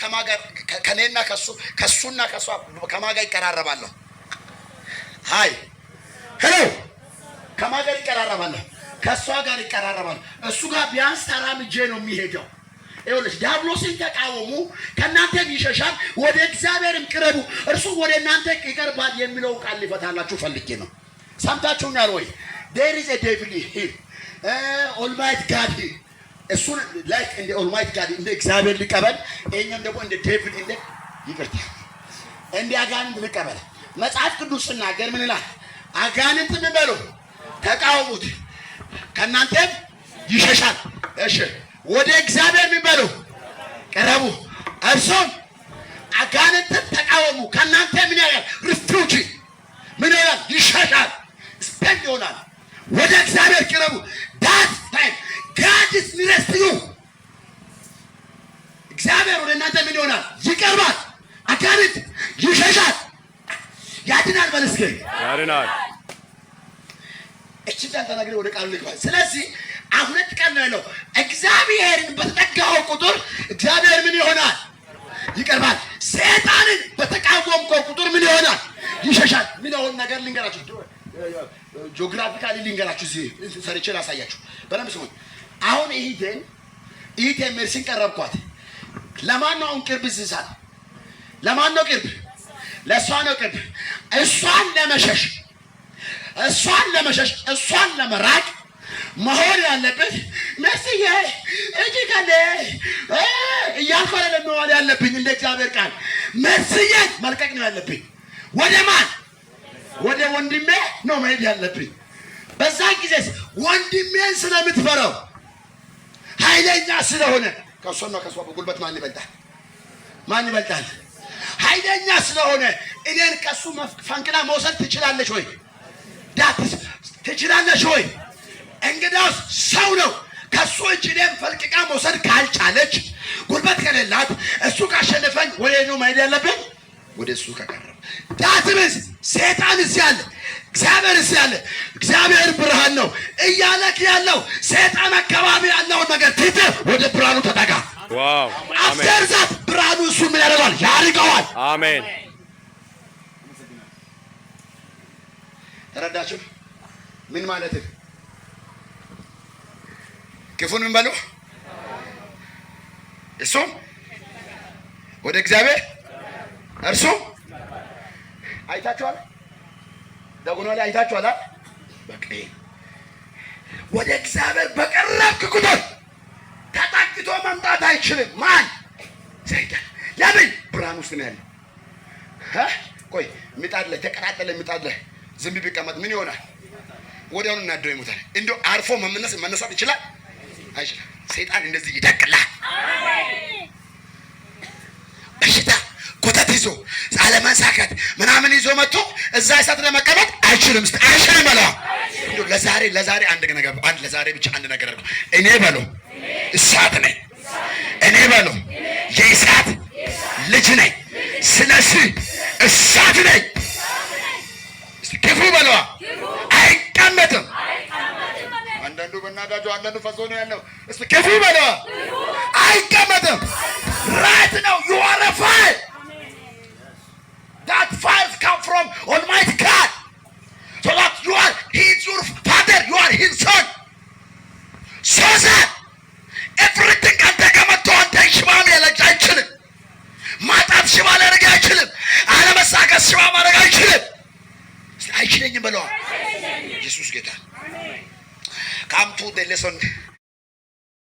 ከማጋር ከኔና ከሱና ከሷ ከማጋ ይቀራረባለሁ። ሃይ ሄሎ ከማጋር ይቀራረባለሁ፣ ከሷ ጋር ይቀራረባለሁ። እሱ ጋር ቢያንስ ተራምጄ ነው የሚሄደው። ይኸውልሽ ዲያብሎስን ተቃወሙ ከእናንተም ይሸሻል፣ ወደ እግዚአብሔርም ቅረቡ እርሱ ወደ እናንተ ይቀርባል የሚለው ቃል ሊፈታላችሁ ፈልጌ ነው። ሰምታችሁኛል ወይ? there is a devil here almighty god here። እሱን ላይክ እንደ almighty god እንደ እግዚአብሔር ሊቀበል፣ እኛም ደግሞ እንደ devil እንደ ይቅርታ እንደ አጋንንት ሊቀበል መጽሐፍ ቅዱስ ሲናገር ምን ይላል? አጋንንትን በሉ ተቃወሙት ከእናንተም ይሸሻል። እሺ ወደ እግዚአብሔር ቢበሉ ቀረቡ እርሱም አጋንንትን ተቃወሙ ከእናንተ ምን ያያል? ሪፉጂ ምን ያያል? ይሸሻል፣ ስፔንድ ይሆናል። ወደ እግዚአብሔር ቀረቡ። that time God is near to you። እግዚአብሔር ወደ እናንተ ምን ይሆናል? ይቀርባል። አጋንንት ይሸሻል፣ ያድናል። በልስከ ያድናል። እቺ ተናግሬ ወደ ቃሉ ልግባ። ስለዚህ አሁን ቀን ነው እግዚአብሔርን በተጠጋው ቁጥር እግዚአብሔር ምን ይሆናል? ይቀርባል። ሰይጣንን በተቃወምከው ቁጥር ምን ይሆናል? ይሸሻል። ምን ይሆን ነገር ልንገራችሁ፣ ጂኦግራፊካሊ ልንገራችሁ፣ እዚህ ሰርቼ ላሳያችሁ። በደንብ ስሙኝ። አሁን ይሄ ሜርሲን ቀረብኳት። ለማን ነው ቅርብ? ዝሳል ለማን ነው ቅርብ? ለሷ ነው ቅርብ። እሷን ለመሸሽ እሷን ለመራቅ መሆን ያለበት መስዬ እጂ ካለ እያልኩ ለመዋል ያለብኝ እንደ እግዚአብሔር ቃል መስዬ መልቀቅ ነው ያለብኝ። ወደ ማን? ወደ ወንድሜ ነው መሄድ ያለብኝ። በዛ ጊዜ ወንድሜን ስለምትፈራው ኃይለኛ ስለሆነ ከሷና ከሷ በጉልበት ማን ይበልጣል? ማን ይበልጣል? ኃይለኛ ስለሆነ እኔን ከሱ ፈንቅላ መውሰድ ትችላለች ወይ? ዳትስ ትችላለች ወይ? እንግዲያውስ ሰው ነው። ከሱ እጅ ደም ፈልቅቃ መውሰድ ካልቻለች፣ ጉልበት ከሌላት፣ እሱ ካሸነፈኝ ወደ ነው መሄድ ያለብኝ? ወደ እሱ ከቀረበ ዳትስ ሰይጣን ያለ እግዚአብሔር ያለ እግዚአብሔር ብርሃን ነው እያለክ ያለው ሰይጣን አካባቢ ያለው ነገር ትተህ ወደ ብርሃኑ ተጠጋ። ዋው አሜን። አፍተር ብርሃኑ እሱ ምን ያደርጋል? ያርቀዋል። አሜን። ተረዳችሁ? ምን ማለት ነው? ክፉን ምን በሉ? እሱም ወደ እግዚአብሔር እርሱ አይታችኋል። ደጉኖ ላይ አይታችኋል። በቃ ወደ እግዚአብሔር በቀረብክ ቁጥር ተጠግቶ መምጣት አይችልም። ማን? ሰይጣን። ለምን? ብርሃን ውስጥ ነው ያለው። ቆይ ምጣድ ላይ ተቀጣጠለ፣ ምጣድ ላይ ዝም ቢቀመጥ ምን ይሆናል? ወዲያውኑ እናደው ይሞታል። እንደው አርፎ መነሳት ይችላል? አይችልም። ሰይጣን እንደዚህ ይደቅላል። በሽታ ኮተት ይዞ አለመሳካት ምናምን ይዞ መጥቶ እዛ እሳት ለመቀመጥ አይችልም። አይችልም አለ። እንደው ለዛሬ ለዛሬ ብቻ አንድ ነገር አድርጉ። እኔ በለው እሳት ነኝ። እኔ በለው የእሳት ልጅ ነኝ። ስለዚህ እሳት ነኝ። ክፉ በለዋ አይቀመጥም። አንዳንዱ በእናታቸው አንዳንዱ ፈሶ ነው ያለው። እስቲ ክፉ በለዋ አይቀመጥም። ራይት ነው። you are a fire. That fire come from Almighty God. So that you are his your father, you are his son. So that everything can take a matter and take shimam ያለች አይችልም። ማጣት ሽባ ሊያደርግ አይችልም። አለመሳቀስ ሽባ ማድረግ አይችልም። አይችልኝም በለዋ ኢየሱስ ጌታ። Come to the lesson